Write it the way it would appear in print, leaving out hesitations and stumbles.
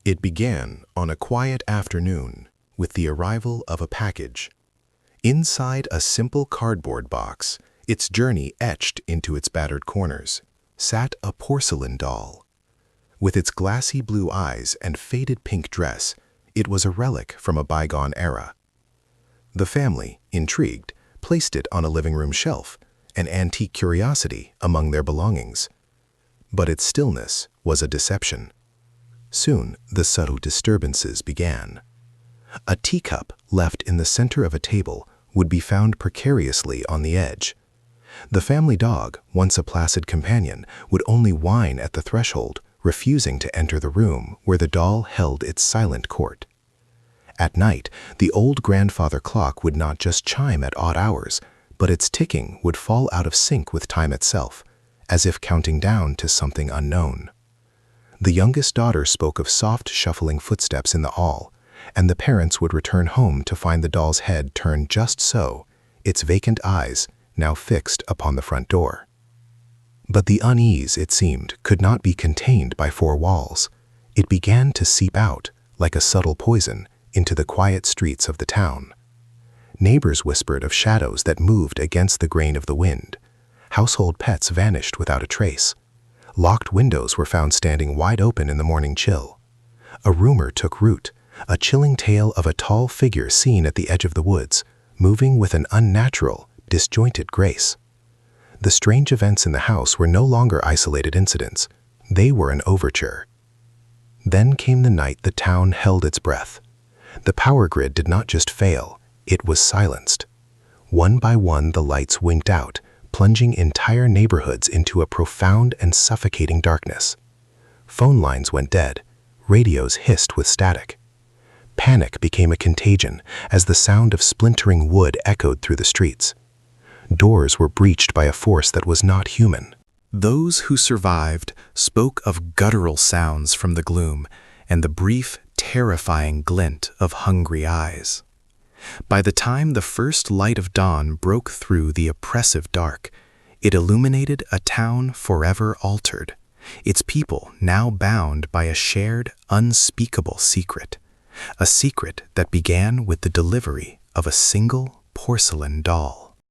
It began on a quiet afternoon with the arrival of a package. Inside a simple cardboard box, its journey etched into its battered corners, sat a porcelain doll. With its glassy blue eyes and faded pink dress, it was a relic from a bygone era. The family, intrigued, placed it on a living room shelf, an antique curiosity among their belongings. But its stillness was a deception. Soon, the subtle disturbances began. A teacup left in the center of a table would be found precariously on the edge. The family dog, once a placid companion, would only whine at the threshold, refusing to enter the room where the doll held its silent court. At night, the old grandfather clock would not just chime at odd hours, but its ticking would fall out of sync with time itself, as if counting down to something unknown. The youngest daughter spoke of soft, shuffling footsteps in the hall, and the parents would return home to find the doll's head turned just so, its vacant eyes now fixed upon the front door. But the unease, it seemed, could not be contained by four walls. It began to seep out, like a subtle poison, into the quiet streets of the town. Neighbors whispered of shadows that moved against the grain of the wind. Household pets vanished without a trace. Locked windows were found standing wide open in the morning chill. A rumor took root, a chilling tale of a tall figure seen at the edge of the woods, moving with an unnatural, disjointed grace. The strange events in the house were no longer isolated incidents. They were an overture. Then came the night the town held its breath. The power grid did not just fail, it was silenced. One by one, the lights winked out, plunging entire neighborhoods into a profound and suffocating darkness. Phone lines went dead, radios hissed with static. Panic became a contagion as the sound of splintering wood echoed through the streets. Doors were breached by a force that was not human. Those who survived spoke of guttural sounds from the gloom and the brief, terrifying glint of hungry eyes. By the time the first light of dawn broke through the oppressive dark, it illuminated a town forever altered, its people now bound by a shared, unspeakable secret, a secret that began with the delivery of a single porcelain doll.